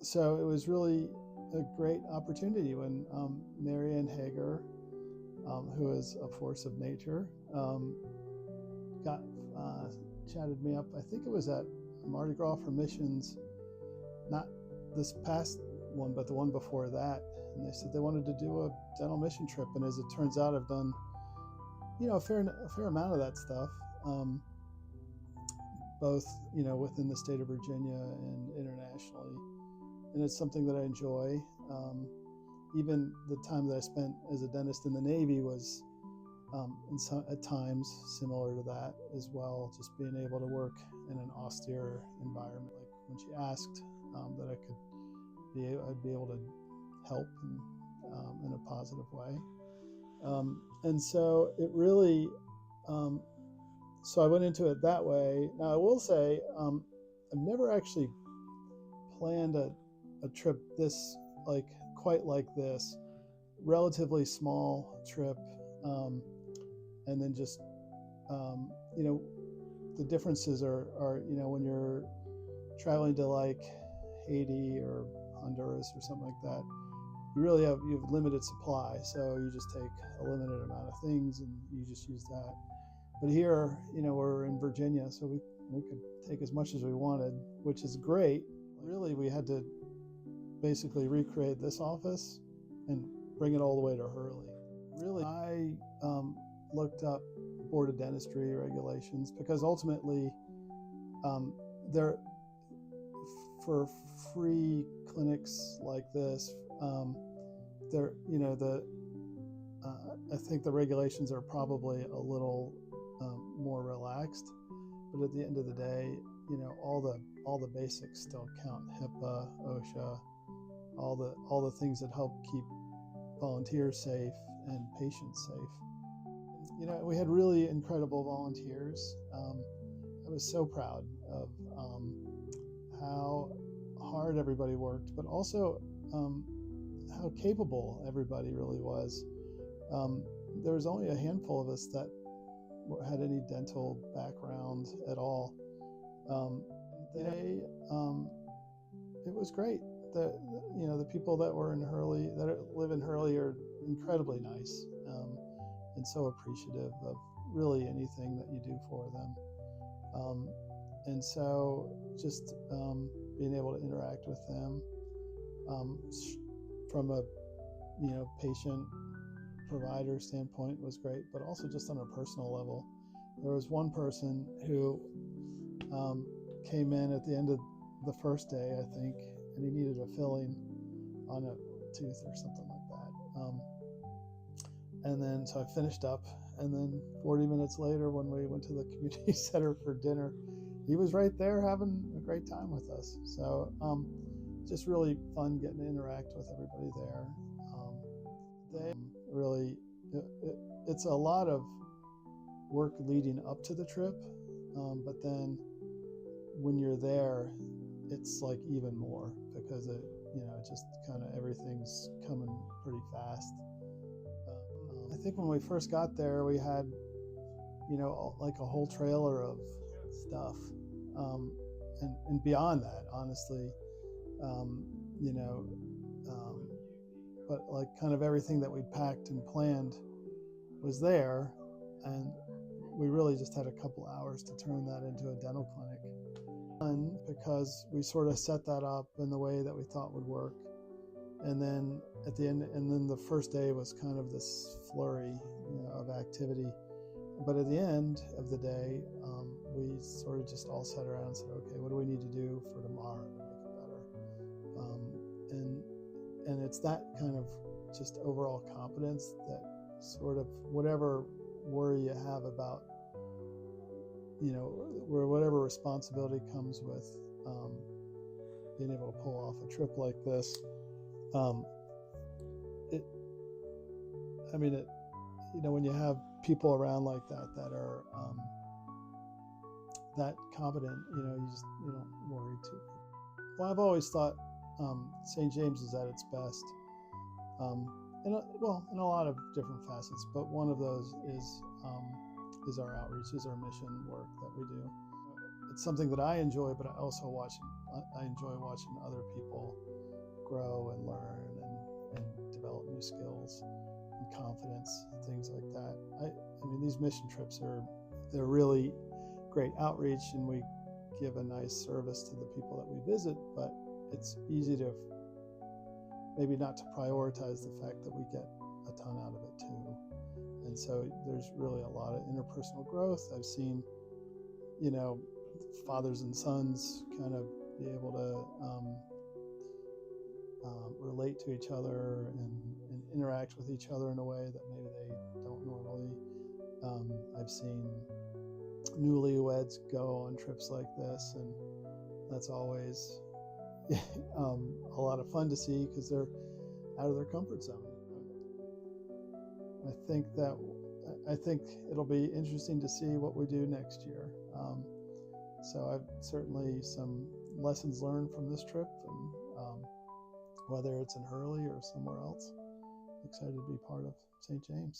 So it was really a great opportunity when Marianne Hager, who is a force of nature, got chatted me up. I think it was at Mardi Gras for Missions, not this past one, but the one before that. And they said they wanted to do a dental mission trip. And as it turns out, I've done, a fair amount of that stuff, both, within the state of Virginia and internationally. And it's something that I enjoy. Even the time that I spent as a dentist in the Navy was at times similar to that as well, just being able to work in an austere environment. Like when she asked that I'd be able to help in a positive way. And so it really, so I went into it that way. Now I will say, I've never actually planned a trip quite like this, relatively small trip, and then just the differences are when you're traveling to like Haiti or Honduras or something like that, you have limited supply, so you just take a limited amount of things and you just use that. But here, we're in Virginia, so we could take as much as we wanted, which is great. Really, we had to basically recreate this office and bring it all the way to Hurley. Really, I looked up Board of Dentistry regulations because ultimately, they're for free clinics like this. I think the regulations are probably a little more relaxed, but at the end of the day, all the basics still count. HIPAA, OSHA, all the things that help keep volunteers safe and patients safe. We had really incredible volunteers. I was so proud of how hard everybody worked, but also how capable everybody really was. There was only a handful of us that had any dental background at all. It was great. The people that were in Hurley, that live in Hurley, are incredibly nice, and so appreciative of really anything that you do for them. And so just being able to interact with them from a patient provider standpoint was great, but also just on a personal level. There was one person who came in at the end of the first day, I think, and he needed a filling on a tooth or something like that. And then so I finished up, and then 40 minutes later, when we went to the community center for dinner, he was right there having a great time with us. So just really fun getting to interact with everybody there. It's a lot of work leading up to the trip, but then when you're there, it's like even more because it just kind of everything's coming pretty fast. I think when we first got there, we had like a whole trailer of stuff, and beyond that, honestly, but like kind of everything that we'd packed and planned was there, and we really just had a couple hours to turn that into a dental clinic. And because we sort of set that up in the way that we thought would work, and then at the end, and then the first day was kind of this flurry of activity. But at the end of the day, we sort of just all sat around and said, okay, what do we need to do for tomorrow to make it better? And it's that kind of just overall competence that sort of whatever worry you have about, where whatever responsibility comes with being able to pull off a trip like this, when you have people around like that are that competent, you don't worry too. Well, I've always thought St. James is at its best, in a lot of different facets, but one of those is our outreach, is our mission work that we do. it's something that I enjoy, but I enjoy watching other people grow and learn and develop new skills and confidence, things like that. I mean, these mission trips they're really great outreach, and we give a nice service to the people that we visit, but it's easy to maybe not to prioritize the fact that we get a ton out of it too. And so there's really a lot of interpersonal growth. I've seen, fathers and sons kind of be able to relate to each other and interact with each other in a way that maybe they don't normally. I've seen newlyweds go on trips like this, and that's always a lot of fun to see because they're out of their comfort zone. I think it'll be interesting to see what we do next year. So I've certainly some lessons learned from this trip, and whether it's in Hurley or somewhere else, excited to be part of St. James.